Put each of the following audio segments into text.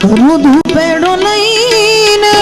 रुदू पेड़ो लईने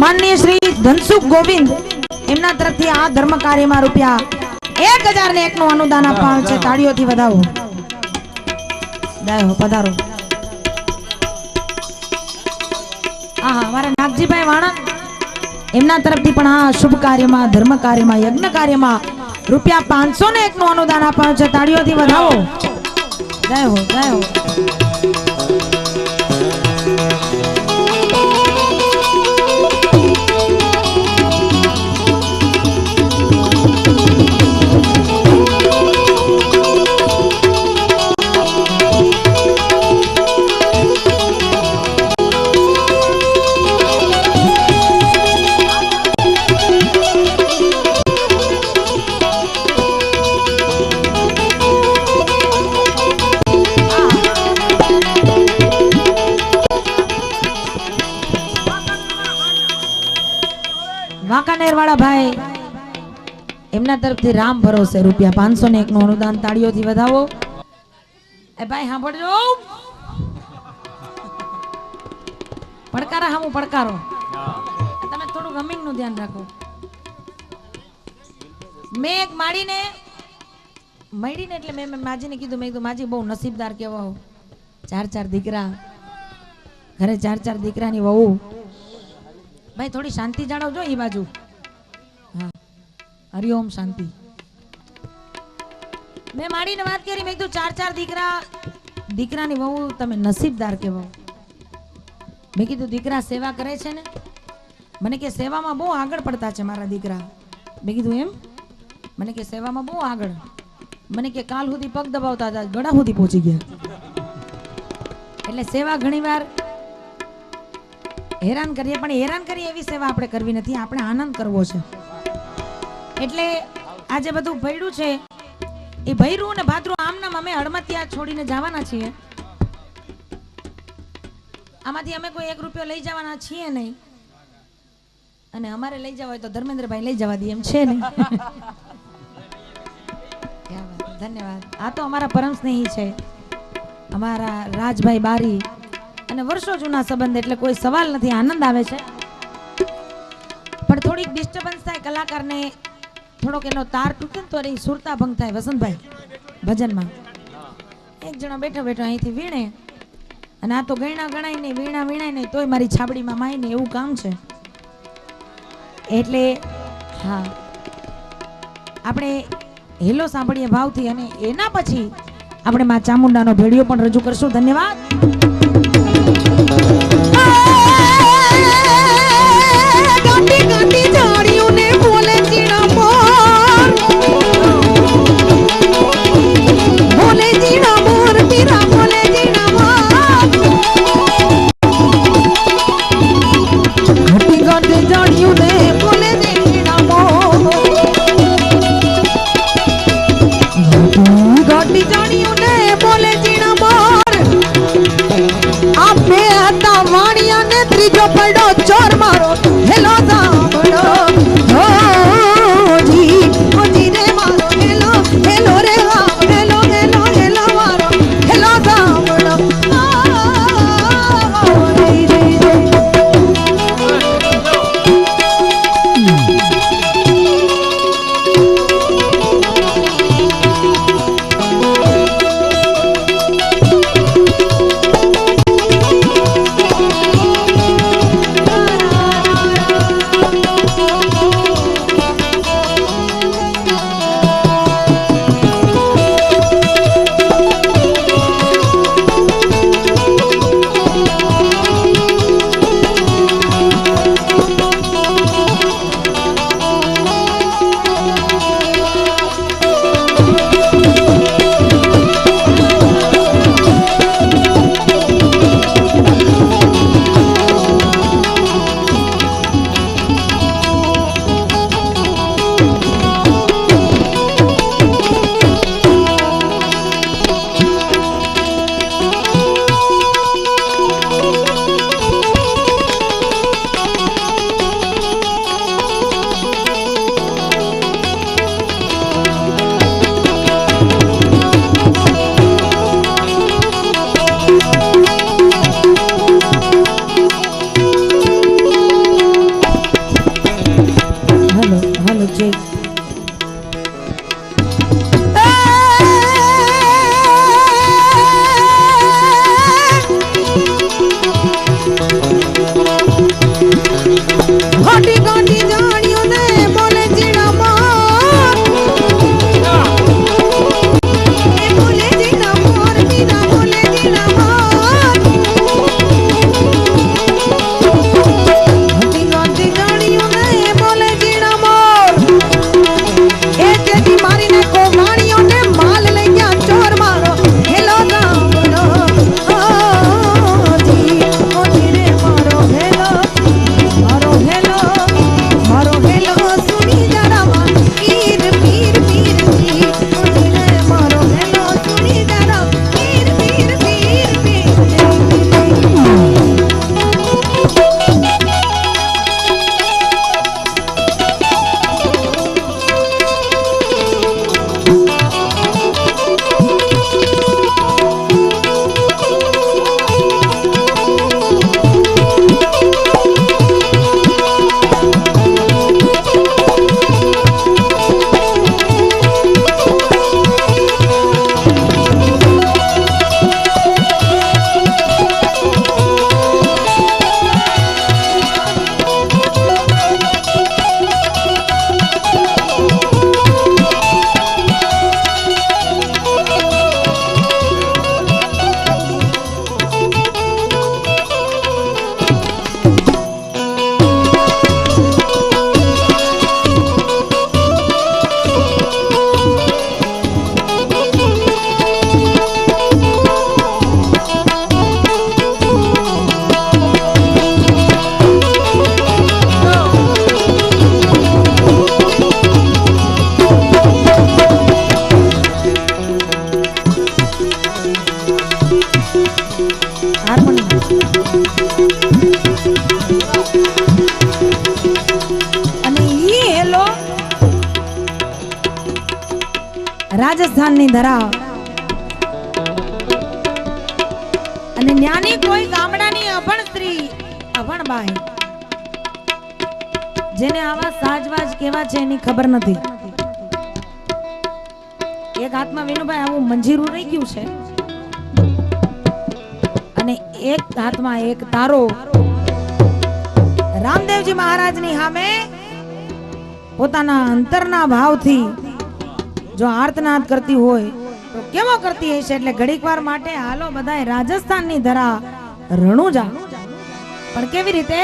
माननीय श्री धनसुख गोविंद एमना तरफथी आ धर्म कार्य में रुपया 1001 નું અનુદાન આપવાનું છે. તાળીઓથી વધાવો. જય હો, પધારો. આહા, અમારા નાગજીભાઈ વાણંદ એમના તરફથી પણ આ શુભ કાર્યમાં, ધર્મ કાર્યમાં, યજ્ઞ કાર્યમાં રૂપિયા 501 નું અનુદાન આપવાનું છે. તાળીઓથી વધાવો. જય હો, જય હો. વાંકાનેર વાળા ભાઈ એમના તરફથી રામ ભરોસે રૂપિયા 501 નું અનુદાન. તાળીઓથી વધાવો. એ ભાઈ સાંભળજો, પડકારા હામું પડકારો. તમે થોડું રમિંગ નું ધ્યાન રાખો. મેં એક મળીને એટલે મેં માજીને કીધું, મેં કીધું માજી બહુ નસીબદાર કેવા હો, 4 દીકરા ઘરે, 4 દીકરાની વહુ. ભાઈ થોડી શાંતિ જાળવજો એ બાજુ. હા, હરિઓમ શાંતિ. મેં માડીને વાત કરી, મેં કીધું 4 દીકરાની વહુ, તમે નસીબદાર કહેવાઓ. મેં કીધું દીકરા સેવા કરે છે ને, મને કે સેવામાં બહુ આગળ પડતા છે મારા દીકરા. મેં કીધું એમ? મને કે સેવામાં બહુ આગળ. મને કે કાલ સુધી પગ દબાવતા હતા, ગળા સુધી પહોંચી ગયા. એટલે સેવા ઘણીવાર હેરાન કરીએ, પણ હેરાન કરીએ એવી સેવા આપણે કરવી નથી, આપણે આનંદ કરવો છે. એટલે આજે બધું ભયડું છે, એ ભૈરું ને ભાદરું આમનામ અમે હળમતિયા છોડીને જવાના છીએ. આમાંથી અમે કોઈ 1 રૂપિયો લઈ જવાના છીએ નહીં, અને અમારે લઈ જવા હોય તો ધર્મેન્દ્રભાઈ લઈ જવા દે એમ છે ને. ધન્યવાદ. આ તો અમારા પરમ સ્નેહી છે, અમારા રાજભાઈ બારી, અને વર્ષો જૂના સંબંધ, એટલે કોઈ સવાલ નથી. આનંદ આવે છે, પણ થોડીક ડિસ્ટર્બન્સ થાય કલાકારને, થોડોક એનો તાર તૂટે ને તો એ સુરતા ભંગ થાય. વસંતભાઈ ભજનમાં એક જણો બેઠો બેઠો અહીંથી વીણે, અને આ તો ગયણા ગણાય નહીં, વીણા વીણાય નહીં તોય મારી છાબડીમાં માય ને એવું કામ છે. એટલે હા, આપણે હેલો સાંભળીએ ભાવથી, અને એના પછી આપણે માં ચામુંડાનો ભેડિયો પણ રજૂ કરશું. ધન્યવાદ. ગાંડી ગાંડી ઝાડીઓને બોલે જીણા મોર, બોલે જીણા મોર, મીરા બોલે જીણા મોર. ગાંડી ગાંડી ઝાડીઓને બોલે જીણા મોર, ગાંડી ઝાડીઓને બોલે જીણા મોર. આપે હતા વાણિયા ને ત્રીજો પડો ચોર મારો. હેલો સાંભળો જી રે મારો, હેલો હેલો રે હેલો હેલો હેલો મારો, હેલો સાંભળો રે રે રે. હેલો રાજસ્થાનની ધરા અને ન્યાની કોઈ ગામડાની અભણ સ્ત્રી અભણ બાઈ જેને આવા સાજવાજ કેવા છે એની ખબર નથી. એક હાથમાં વિનુભાઈ આવું મંજીરું રહી ગયું છે અને એક હાથમાં એક તારો રામદેવજી મહારાજની સામે પોતાના અંતરના ભાવથી જો આર્તનાદ કરતી હોય તો કેવો કરતી હશે. એટલે ઘડીક વાર માટે હાલો બધાય રાજસ્થાનની ધરા રણુજા. પણ કેવી રીતે?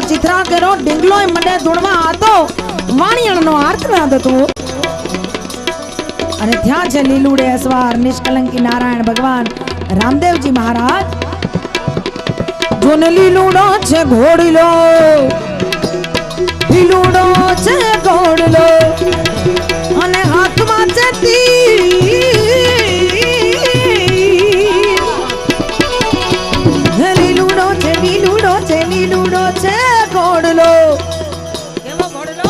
ચિત્રા કરો ડીંગલો મને ધૂણવા આતો વાણિયણનો આર્તનાદ હતો. અને ત્યાં છે લીલુડે અસવાર નિષ્કલંકી નારાયણ ભગવાન રામદેવજી મહારાજ. જોને લીલુડો છે ઘોડલો, લીલુડો છે ઘોડલો અને હાથમાં છે તીર. લીલુડો છે લીલુડો છે લીલુડો છે ઘોડલો. કેવો ઘોડલો?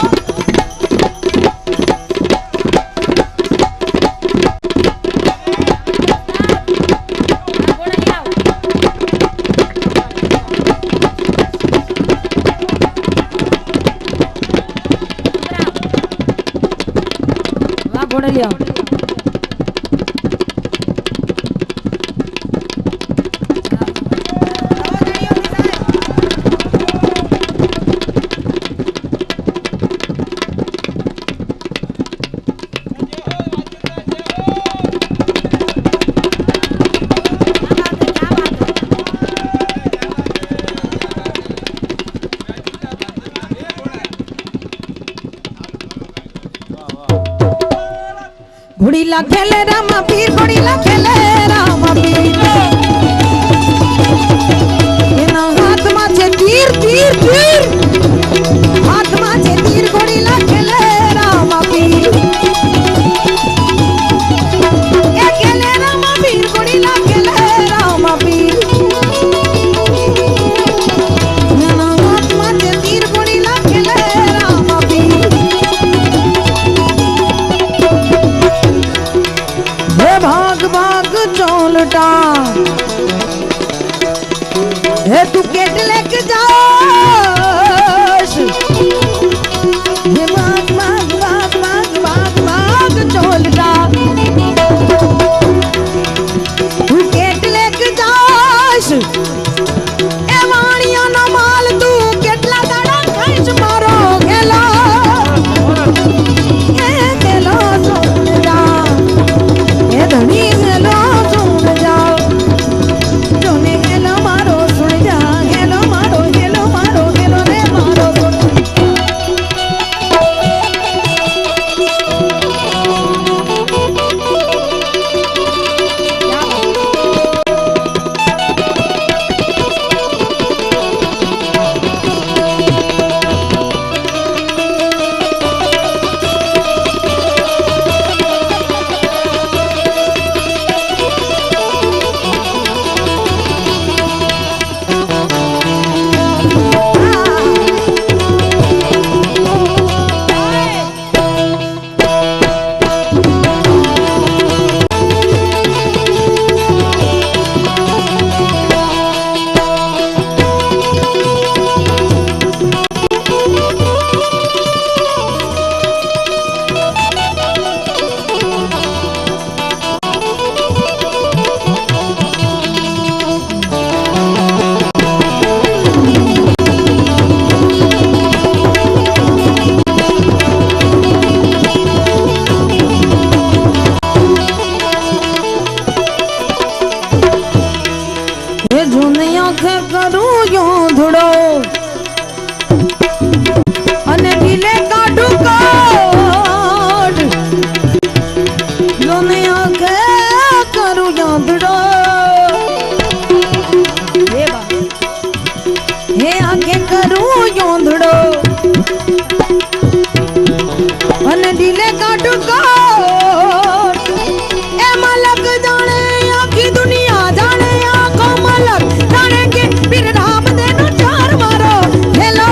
વાહ ઘોડલિયા. ઘોડીલા ખેલે રામા પીર, ઘોડીલા ખેલે રામા પીર. એના હાથમાં છે તીર તીર તીર, હાથમાં છે તીર. ઘોડીલા ખેલે રામા પીર, એ ખેલે રામા પીર. ઘોડીલા ખેલે રામા પીર. એના હાથમાં છે તીર. ઘોડીલા ખેલે રામા પીર. भाग भाग चोलटा हे तू કેટલે કે જાશ. હે ભાગ ભાગ ભાગ ભાગ ભાગ ભાગ ચોલટા તું કેટલે કે જાશ. એ વાણિયાનો માલ તું કેટલા દાડા ખાઈશ મારો ગેલો. એ ગેલો સુન જા, એ ધણી ગેલો સુન જા, જોને ગેલો મારો સુન જા. आंख करूं यूं धुड़ो અને દિલે કાઢું કોડ લોને આંખે કરું યાંદડો હે આંખે કરું યાંદડો અને દિલે કાઢું કોડ એ મલક જાણે આખી દુનિયા જાણે આંખો મલક જાણે કે પીર રામ દેનો ચાર મારો હેલો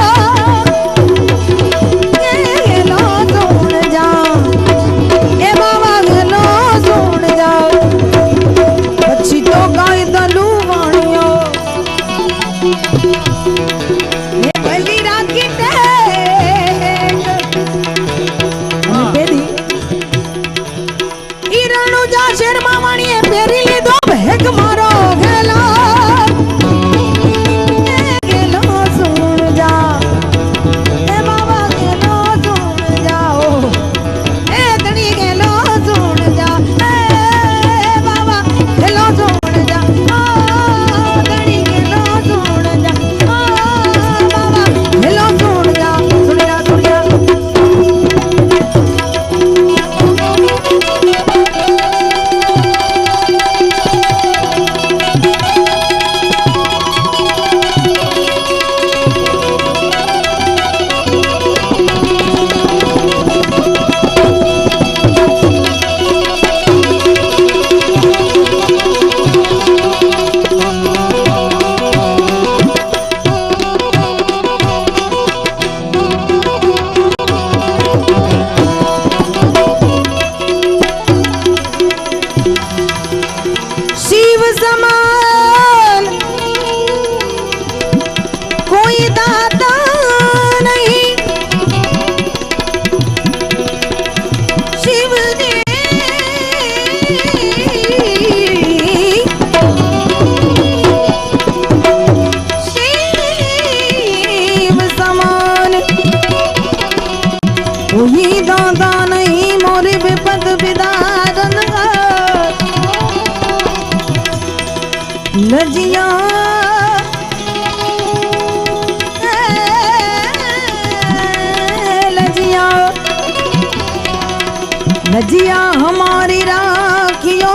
लजिया हमारी राखियो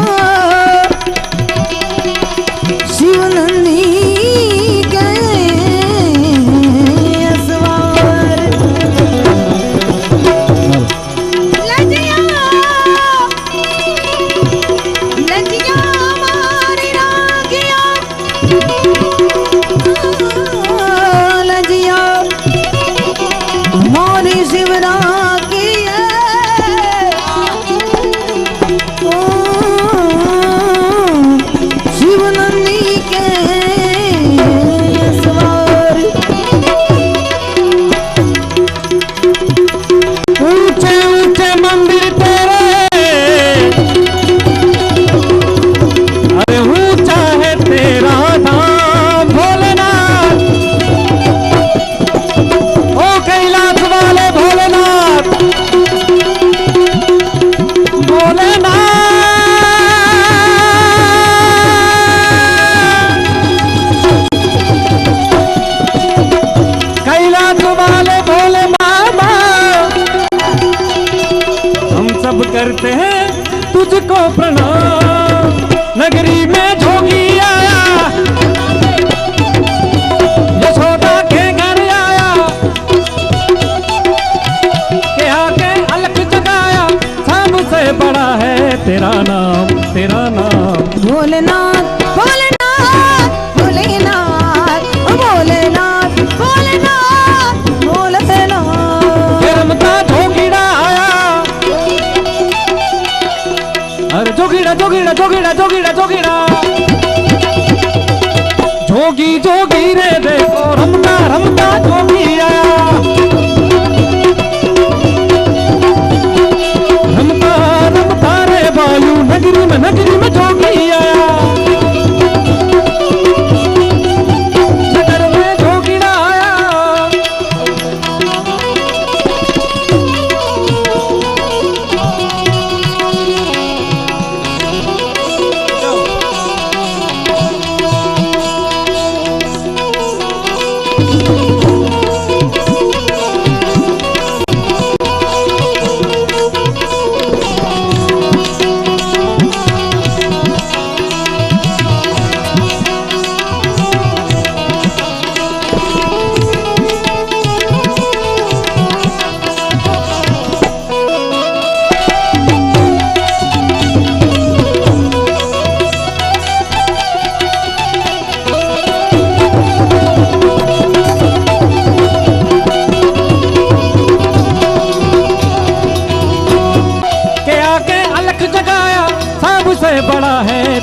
शिवनंदी के असवार लजिया लजिया हमारी राखियो लजिया हमारी शिवरा करते हैं तुझको प्रणाम। नगरी में जोगी आया, यशोदा के घर आया, के आके अलख जगाया। सबसे बड़ा है तेरा नाम, तेरा नाम। भोलेनाथ भोलेनाथ भोलेनाथ भोलेनाथ भोलेनाथ भोलेनाथ। रमता जोगीड़ा आया, अरे जोगीड़ा जोगीड़ा जोगीड़ा जोगीड़ा जोगीड़ा। जोगी जोगी रे देखो रमता रमता जोगी आया। रमता रमता रे बालू नगरी में जोगी आया। नगर में जोगीड़ा आया।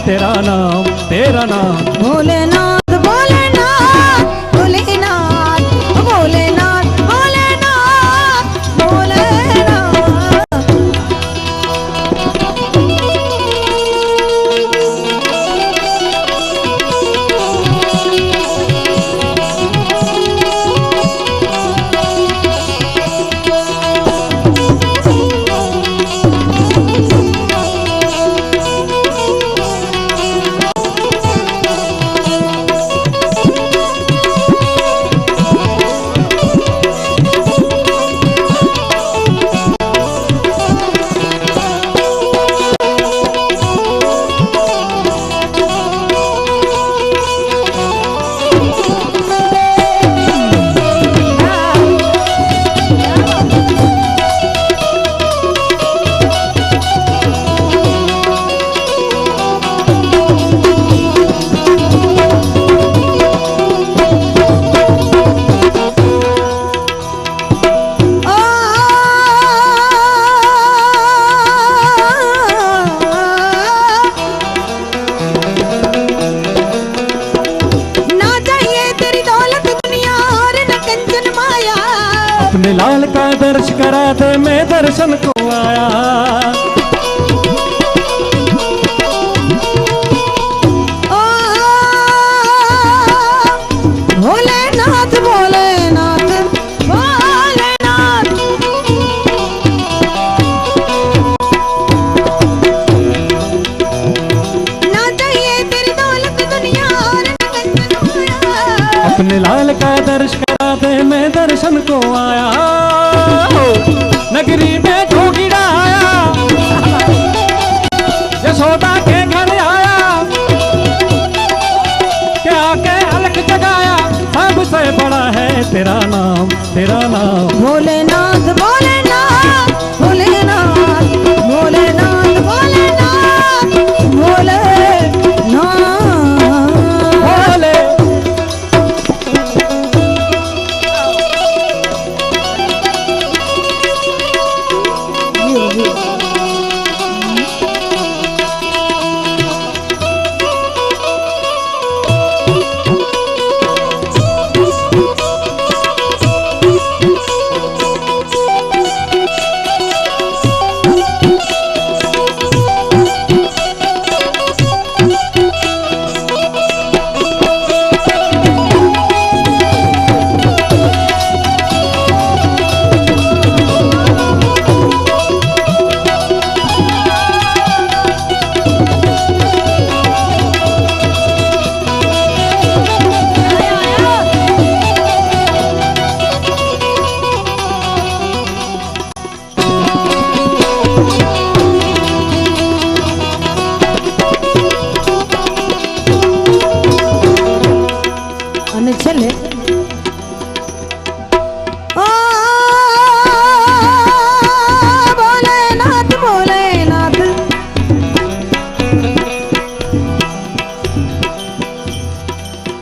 तेरा नाम तेरा नाम। भोलेनाथ भोलेनाथ भोलेनाथ भोलेनाथ भोलेनाथ भोलेनाथ। अपने लाल का दर्श करा दे मैं दर्शन को आया। भोलेनाथ भोलेनाथ भोलेनाथ। ना चाहिए तेरी दौलत दुनिया और न कंचन माया। अपने लाल का दर्श करा दे मैं दर्शन को आया। नगरी में जोगीरा आया, यशोदा के घर आया, के आके अलख जगाया। सबसे बड़ा है तेरा नाम तेरा नाम। भोलेनाथ भोलेनाथ भोलेनाथ भोलेनाथ भोलेनाथ भोलेनाथ भोले અને છેલ્લે ભોલેનાથ ભોલેનાથ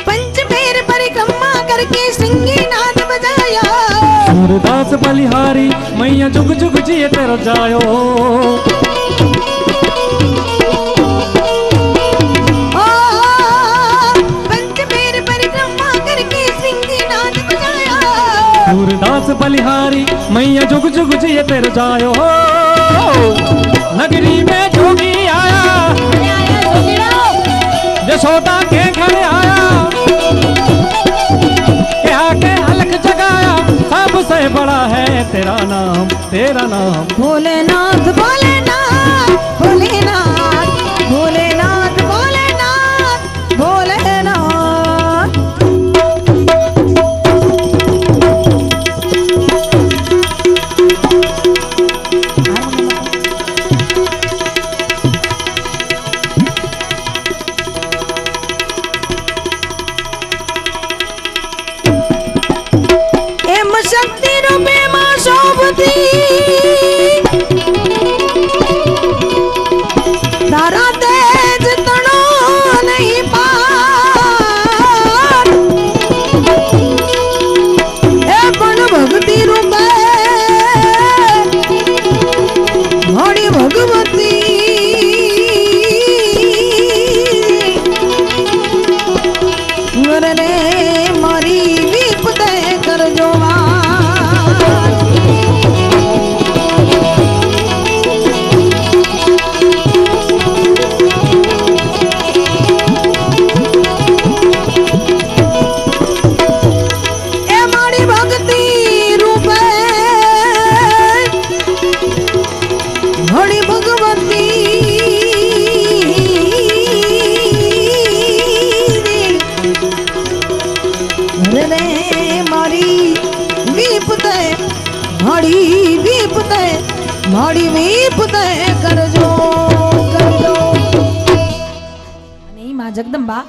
पंच पैर परिक्रमा करके सिंगीनाथ बजाया। सूरदास बलिहारी मैया जुग जुग जिए तेरा जायो। पंच पैर परिक्रमा करके सिंगीनाथ बजाया। सूरदास बलिहारी मैया जुग जुग जिए तेरा जायो। नगरी में जोगी आया, यशोदा के घर आया, के आके अलख जगाया। सबसे बड़ा है तेरा नाम तेरा नाम। भोलेनाथ भोलेनाथ भोलेनाथ भोलेनाथ भोलेनाथ भोलेनाथ। एम शक्ति रूपे मां शोभती तारा तेज तणो नहीं पार। ए पण भक्ति रूपे मोड़ी भगवती રે મારી વિપતે મારી વિપતે કરજો કરજો. અને ઈ માં જગદંબા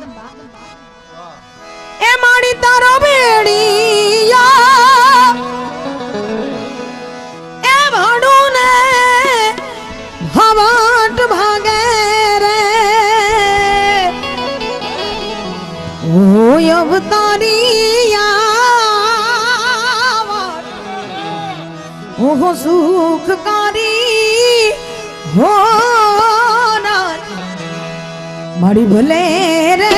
એ મારી તારો બેડિયા એ ભાડું ને હવાટ ભાગે રે ઓય અવતારિયા ઓહો સુખકારી હો મારી ભલે રે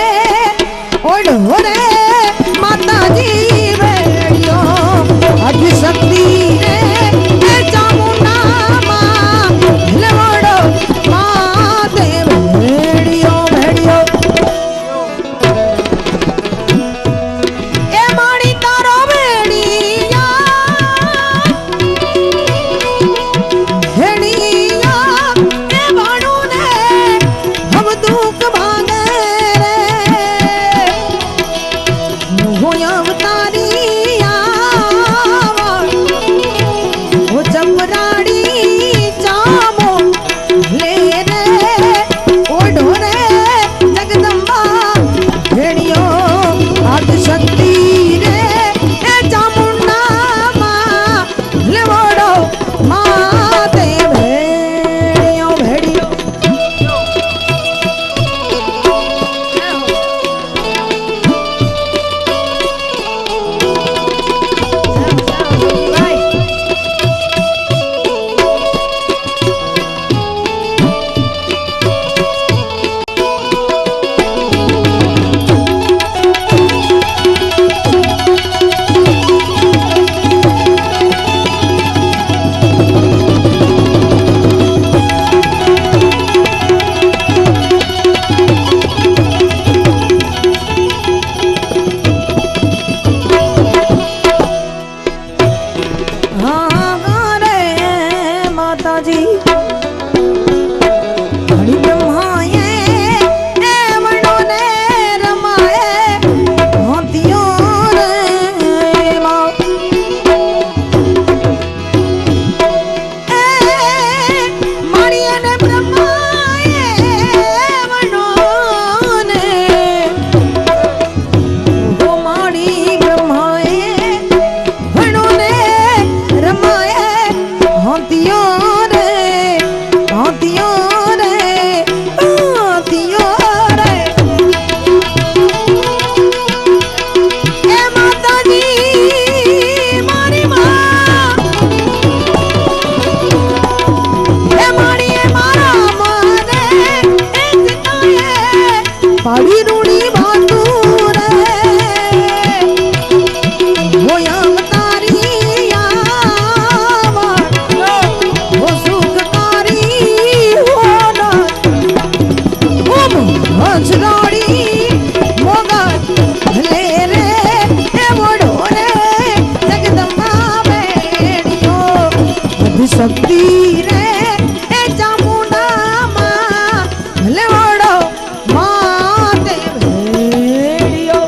ઓઢો રે માતાજી વેડિયો અધિશક્તિ રે એ ચામુંડા માં લેવડો માતે વેડિયો વેડિયો એ મારી તારો વેડિયા વેડિયા એ વાણું ને હમ દુઃખ ભાગે રે હું અવતારિયા ઓ ચપરાડી ચામો લે રે ઓઢો રે જગદંબા ભેડિયો આદિશક્તિ રે એ ચામુંડા માં લેવડો માતે ભેડિયો ભેડિયો પાડી રૂડી બાતું રે હોય અવતારિયા ઓ સુખકારી હોના હંસરાડી મોગલ લે રે એ મોડો રે જગદંબા બેડિયો અધિશક્તિ રે એ ચામુંડા માં લેવડો માતે ભેડિયો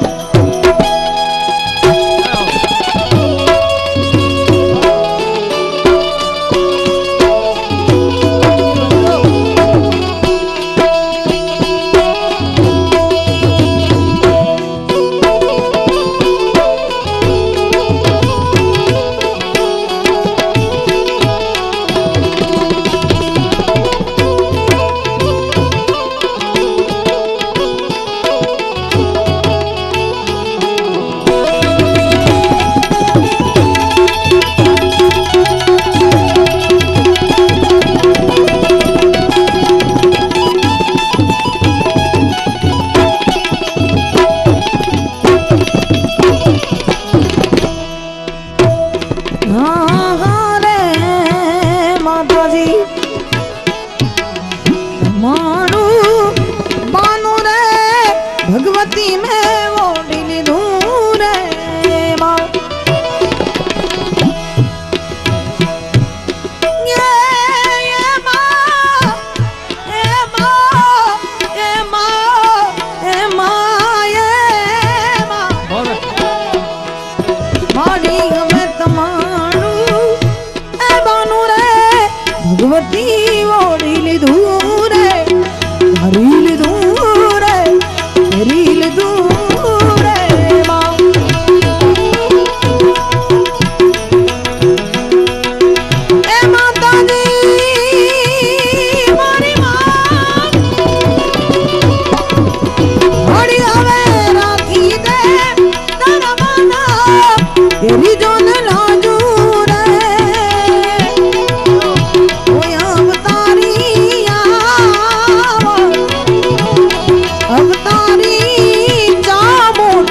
આદિશક્તિ ઓઢી લીધું રે, હરી લીધું રે, હરી લીધું રે માં. એ માતાજી મારી માં હળી હવે રાખી દે તારા માના એરી જોન લાજુ રે. ઓય અવતારી આવો, અવતારી ચામુંડ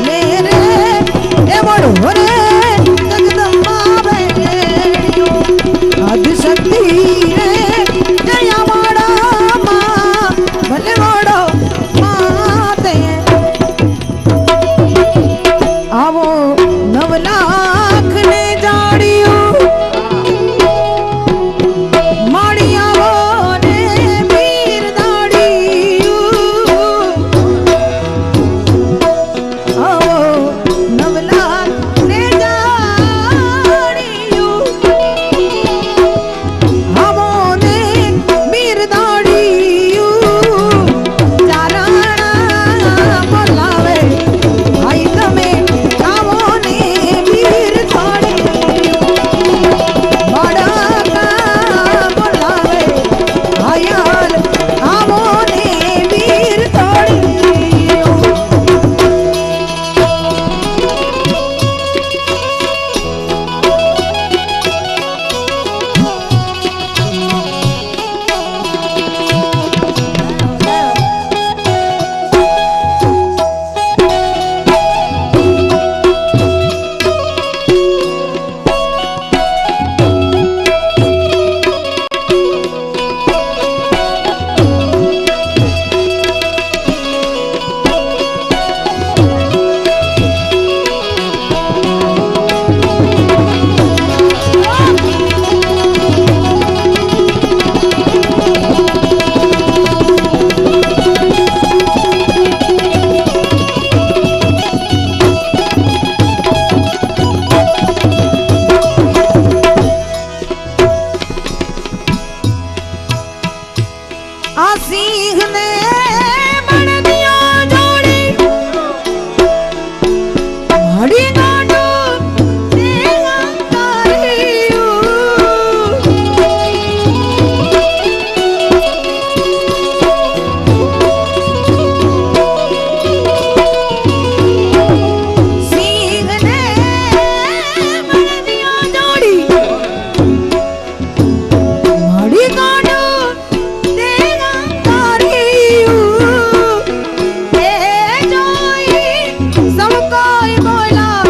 લે રે એ વડો રે જગદંબા બેડ્યો આદિશક્તિ રે જયા માડા માં ભલે વડો માતે. આવો 9 લાખ ને જાડ્યું માડી આવો ને વીર દાડ્યું. આવો 9 લાખ ને જાડ્યું આવો ને વીર દાડ્યું. ચારણા બોલાવે ભાઈ તમે આવો ને વીર દાડ્યું. બાળકા બોલાવે હાયલ આવો ને વીર દાડ્યું. આ સિંહને બળદિયો જોડી હળી ગાંડું તે અંકાર્યું. સિંહને બળદિયો જોડી હળી ગાંડું તે અંકાર્યું. એ જોઈ સૌ કોઈ બોલા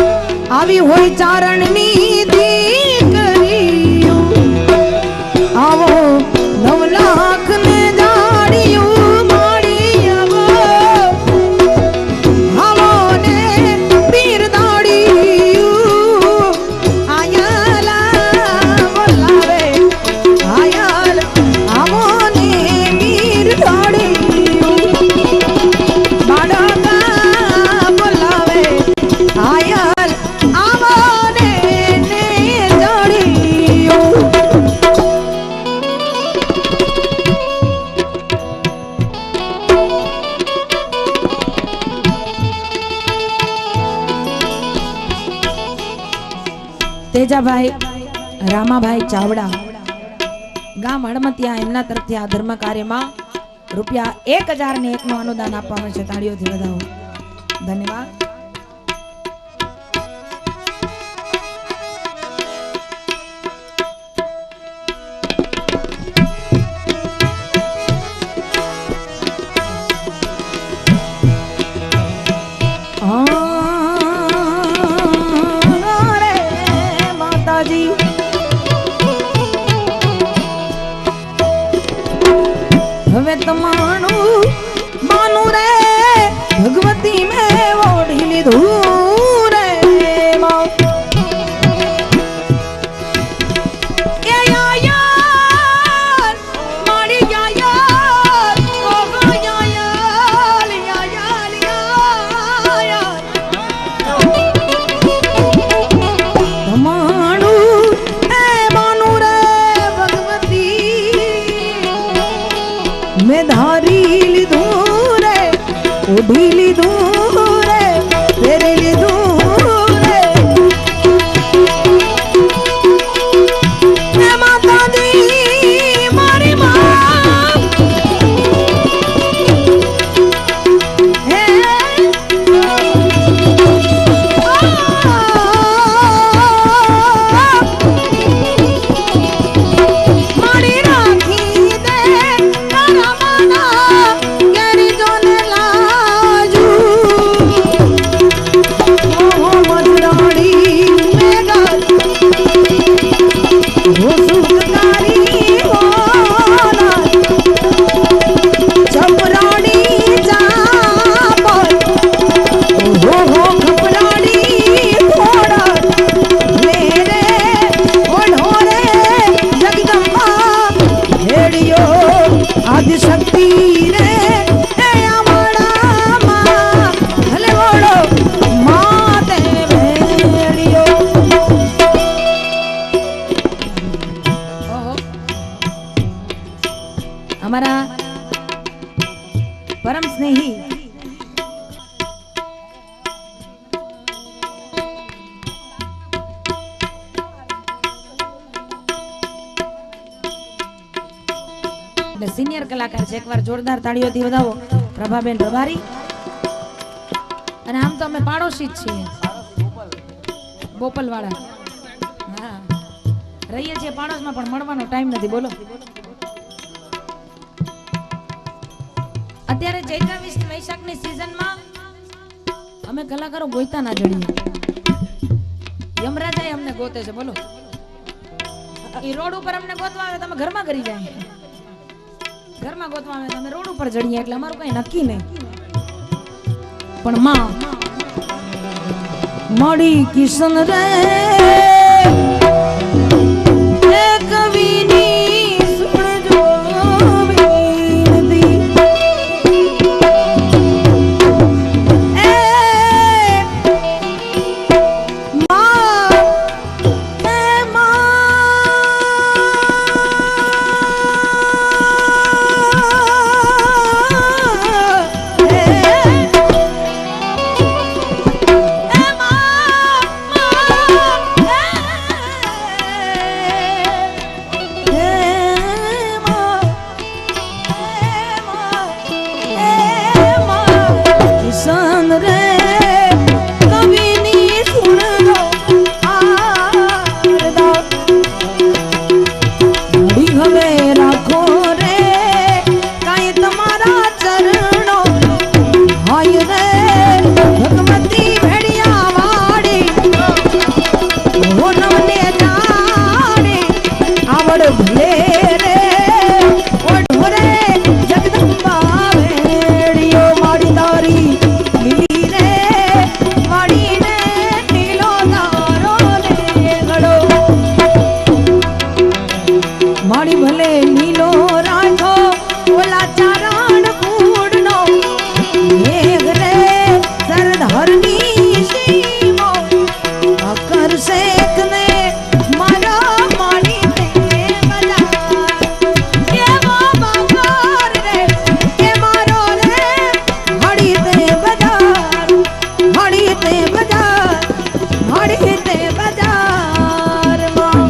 આવી હોય ચારણની દીકરીઓ. આવો 9 લાખ ને જાડ્યું માડી આવો, આવો ને વીર દાડ્યું. આયલા બોલાવે આયલ આવો ને વીર દાડ્યું. બાળકા બોલાવે આયલ આવો ને જાડ્યું. તેજાભાઈ રામાભાઈ ચાવડા ગામ હળમતિયા એમના તરફથી આ ધર્મ કાર્યમાં રૂપિયા 1001 નું અનુદાન આપવામાં છે. તાળીઓથી વધાવો. ધન્યવાદ. રે માતાજી હવે તમારું માનું રે ભગવતી મેં ઓઢી કાઢી લીધું રે પહેરી લીધું રે હે માતાજી મારી માં હે મારી રાખી દે તારા માના કેરી જોને લાજુ ઓ મધરાડી મેગા ઓ સુખકારી હોના ચપરાડી ચાપર હો ખપરાડી થોડા મેરે ઓઢોરે જગદંબા હેડિયો આદિ શક્તિ રે એ અમારા માં ભલે વડો માતે ભેડિયો ઓહો. અમારા પરમ સ્નેહી એટલે સિનિયર કલાકાર છે, એકવાર જોરદાર તાળીઓથી વધાવો પ્રભાબેન રબારી. અને આમ તો અમે પાડોશી જ છીએ, બોપલ વાળા. હા, રહીએ છીએ પાડોશમાં, પણ મળવાનો ટાઈમ નથી. બોલો, અત્યારે ચૈત્ર વૈશાખની સિઝનમાં અમે કલાકારો ગોઈતા ના જડીએ. યમરાજા અમને ગોતે છે. બોલો, એ રોડ ઉપર અમને ગોતવા આવે, તમે ઘરમાં કરી જાય. ઘરમાં ગોતવા આવે, તમે રોડ ઉપર જડીએ, એટલે અમારું કઈ નક્કી નહીં. પણ માં મળી કિશન રે એ કવિની સુણજો વિનતી એ માં એ કિશન રે કવિની સુણજો આરદા મળી હવે રાખો રે કાંઈ તમારા ચરણો હાય રે ભગવતી ભેડિયા વાડી ઓ નમને જાણે આવડ ભલે રે ઓઢો રે જગદંબા ભેડિયો માડી તારી લીલી રે વાડીને નીલો તારો ને ગળો માડી ભલે નીલો રાખો ઓલા ચારણ કૂડનો મેઘ રે સરદારની સીમો અકર શેખ ને મારા માડી તે બજાર એવો બજાર રે કે મારો રે હળી તે બજાર હળી તે બજાર હળી તે બજારમાં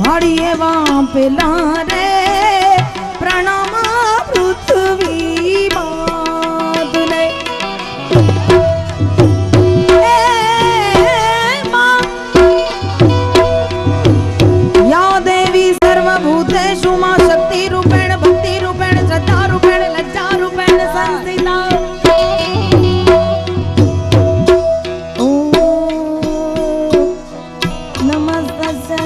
માડી એવા પેલા રે પ્રણામ પૃથ્વી માતુને યા દેવી સર્વભૂતેષુ માં શક્તિ રૂપેણ ભક્તિ રૂપેણ શ્રદ્ધા રૂપેણ લજ્જા રૂપેણ સંસ્થિતા નમસ્તે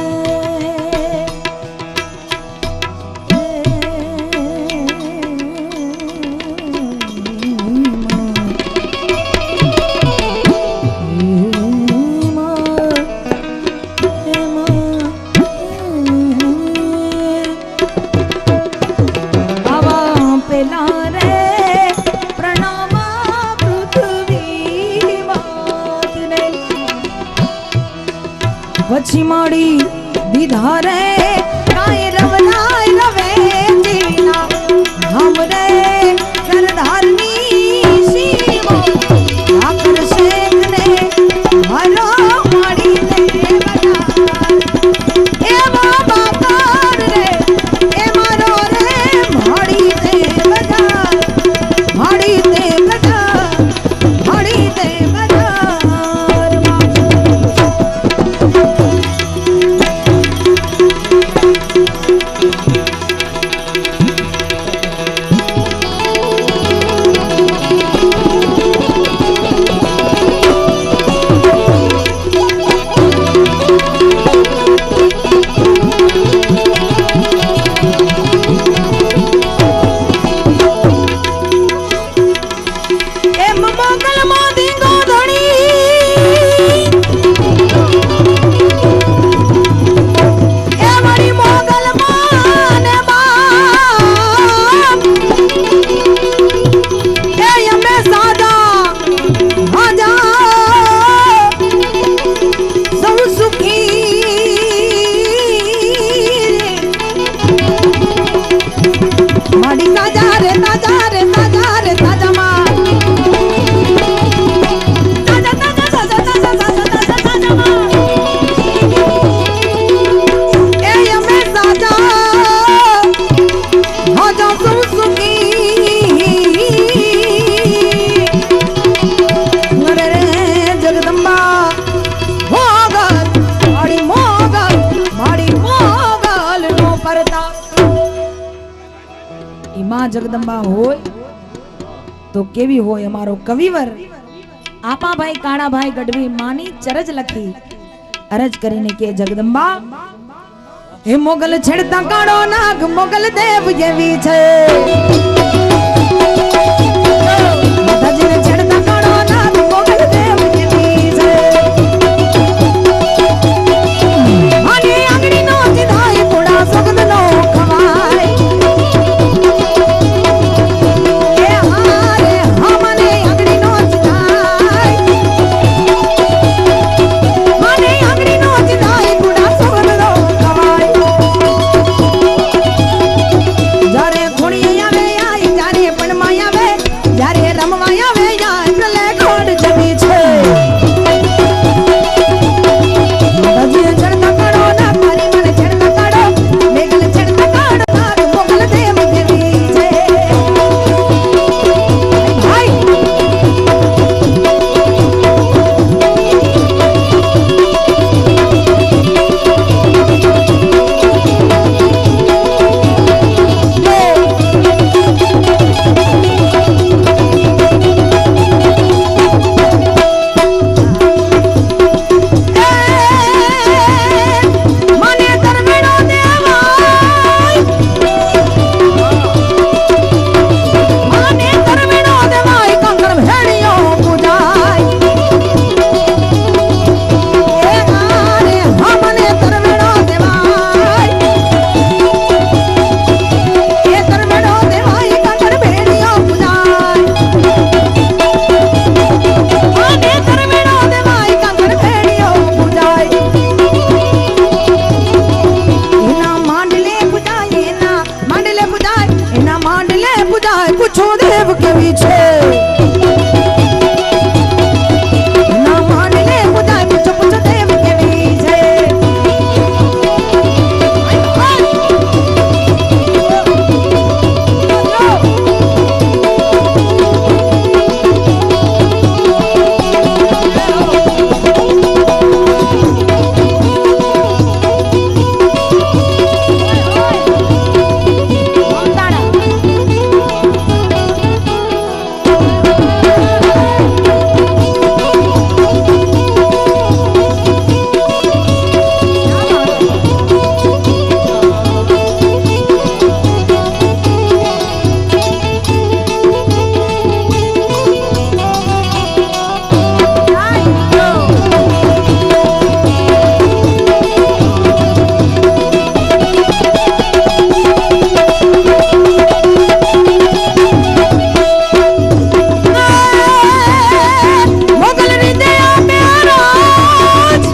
પછી મળી દીધા રે કાય રવનાય રવે જીના જગદંબા હોય તો કેવી હોય અમારો કવિવર આપાભાઈ કાણાભાઈ ગઢવી માની ચરજ લખી અરજ કરીને કે જગદંબા હે મોગલ છેડતા કાળો નાગ મોગલ દેવ જેવી છે માતાજીને છેડતા કાળો નાગ મોગલ દેવ જેવી છે માની આંગળીનો જીધાય પોડા સુગંધનો ખવાય એ હારે મને આંગળીનો જીધાય માને આંગળીનો જીધાય પોડા સુગંધનો ખવાય જારે ખોણી આવે આય જારે પણ માયા આવે જારે રમવા આવે યા એટલે ખોડ જમી છે માતાજીએ છડતા કાઢો ના મારી મને છડતા કાઢો મેઘલ છડતા કાઢો નાગ મોગલ દેવ જેવી છે ભાઈ મને તરવેડો દેવાય મને તરવેડો દેવાય કંકર ભેડિયો પૂજાય એ હારે મને તરવેડો દેવાય એ તરવેડો દેવાય કંકર ભેડિયો પૂજાય મને તરવેડો દેવાય કંકર ભેડિયો પૂજાય એના માંડલે પૂજાય એના માંડલે પૂજાય પૂછો દેવ કેવી છે એના માંડલે પૂજાય પૂછો દેવ કેવી છે મોગલ હૃદય બેરાજ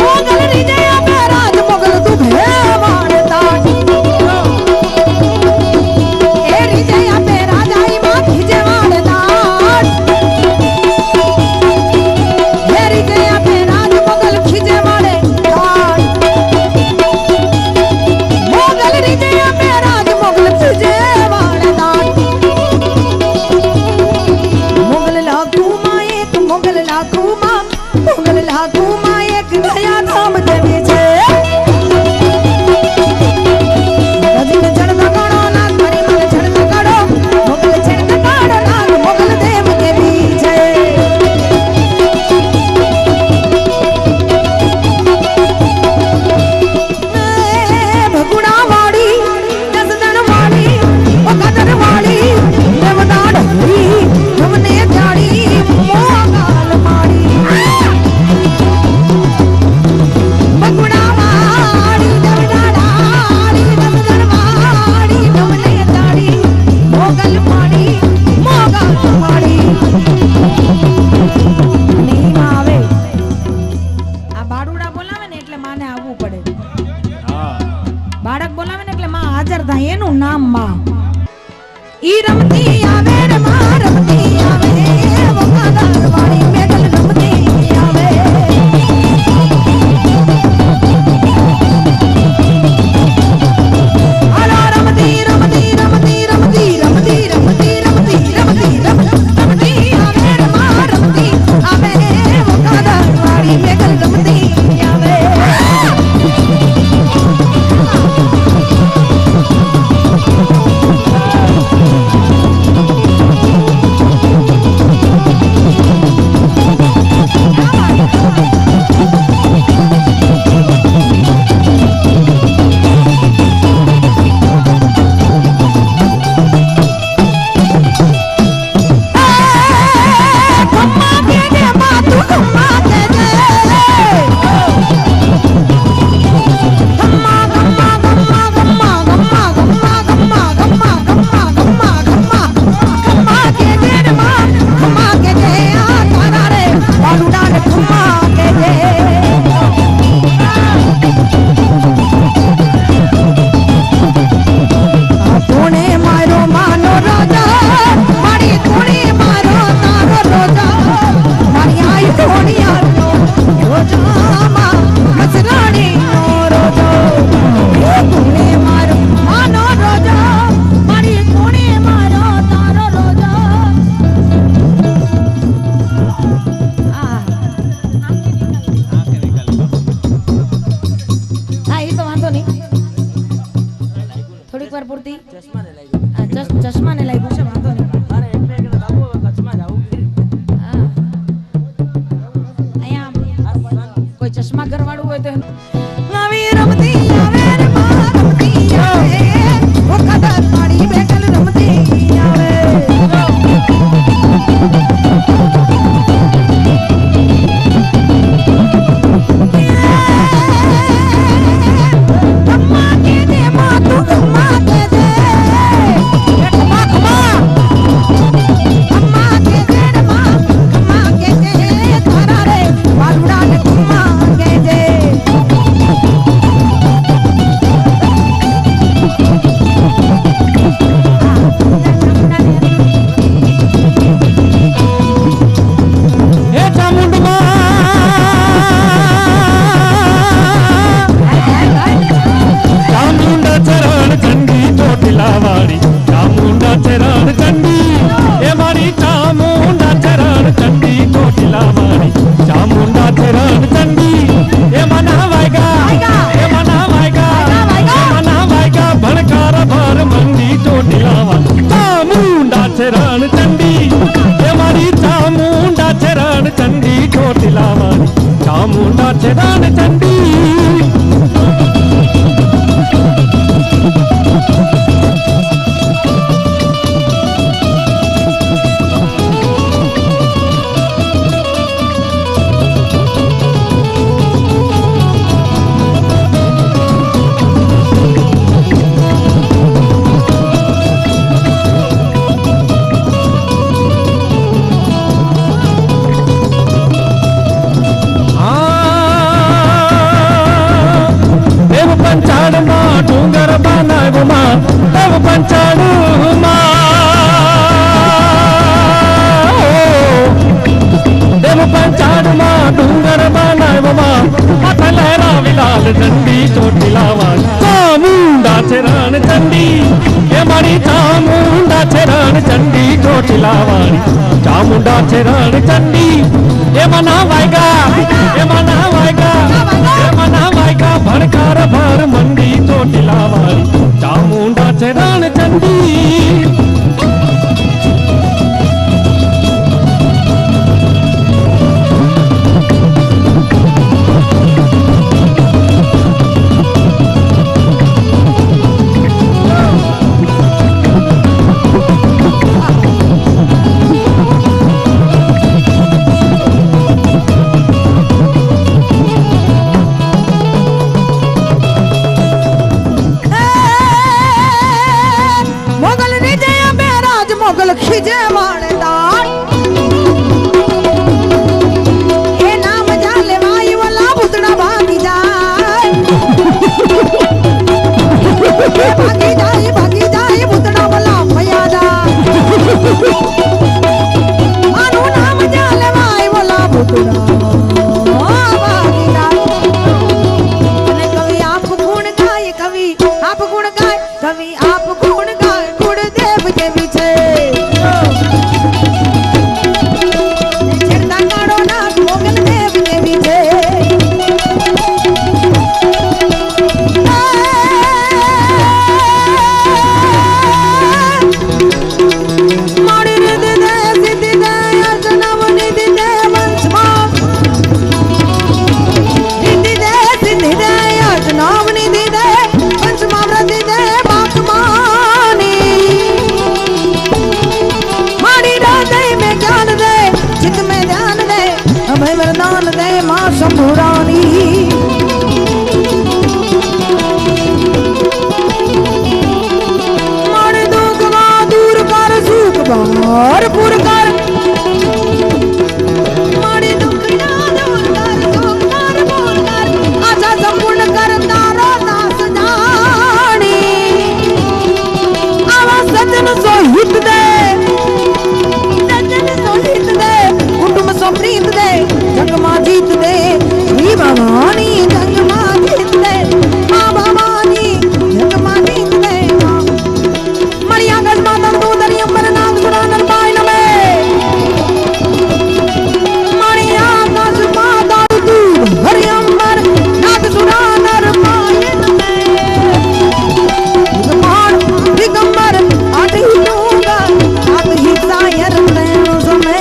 મોગલ હૃદય બેરાજ મોગલ દુભે વાળતા એ હૃદય બેરાજ આઈ માં ખીજે વાળતા એ હૃદય બેરાજ મોગલ ખીજે વાળે મોગલ હૃદય બેરાજ મોગલ ખીજે વાળતા મોગલ લાખું માં એક દયા ધામ જેવી છે નદીને છડતા કાઢો નાગ મારી મને છડતા કાઢો મોગલ છડતા કાઢો નાગ મોગલ દેવ જેવી છે ભગુડા વાળી દસદણ વાળી ઓકાદર વાળી દેવદાડ હરી તમને જાડી મોગાલ માડી ભગુડા વાળી દેવદાડ વાળી દસદણ વાળી તમને જાડી મોગલ માડી મોગાલ માડી નહીં આવે આ બાળુડા બોલાવે ને એટલે માને આવવું પડે બાળક બોલાવે ને એટલે માં હાજર થાય એનું નામ માં ઈ રમતી આવે રે માં રમતી આવે વફાદાર વાળી મેઘલ રમતી આવે આલા રમતી રમતી રમતી રમતી રમતી રમતી રમતી રમતી રમતી આવે રે માં રમતી આવે વફાદાર વાળી મેઘલ રમતી આવે છે રણ ચંડી એ મારી ચામુંડા છે રણ ચંડી ચોટીલા વાળી ચામુંડા છે રણ ચંડી પંચાણમાં ડુંગર બનાવ્યોમાં દેવ પંચાણમાં ડુંગર બનાવ્યોમાં માથે લહેરાવી લાલ ઝંડી ચોટીલા વાળી ચામુંડા છે રણ ચંડી એ મારી ચામુંડા છે રણ ચંડી ચોટીલા વાળી ચામુંડા છે રણ ચંડી એમાં ના વાયગા ભણકાર ભર મંડી ચોટીલા વાળી ચામુંડા છે રણ ચંડી મોગલ ખીજે વાણદાર એ નામ જાલે વાઈ વાલા ભૂતડા ભાગી જાય ભૂતડા વાલા મયાદા આનું નામ જાલે વાઈ વાલા ભૂતડા ભાગી જાય અને કવિ આપ ગુણ ગાય કવિ આપ ગુણ ગાય કવિ આપ ગુણ ગાય ગુણદેવ દેવી છે वरदान दे मां शंभुरानी मारे दुख ना दूर कर सुख भरपूर कर मारे दुख ना दूर कर सुख भरपूर कर आशा संपूर्ण कर तारो दास जानी आवा सजन सो हित दे कुटुंब सो प्रीत दे जग मां जीत दे श्री भवानी जग मां जीत दे मां भवानी जग मां जीत दे मरिया गज माता तू दरी अंबर नाग सुरानर पाइन में मरिया गज माता तू हरि अंबर नाग सुरानर पाइन में दिगंबर आठ ही दूंगा आठ ही सायर तेनो समय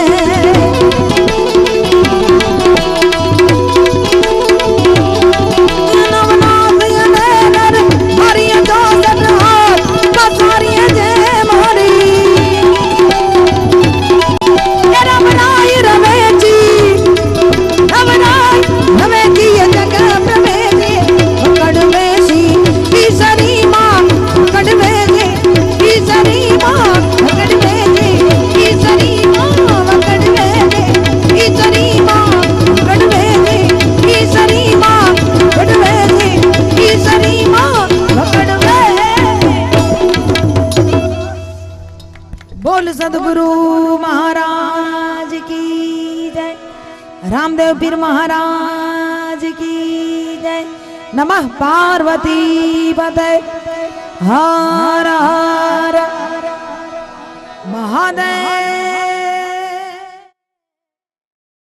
सदगुरु महाराज की जय रामदेव पीर महाराज की जय नमः पार्वती पते हर हर महादेव।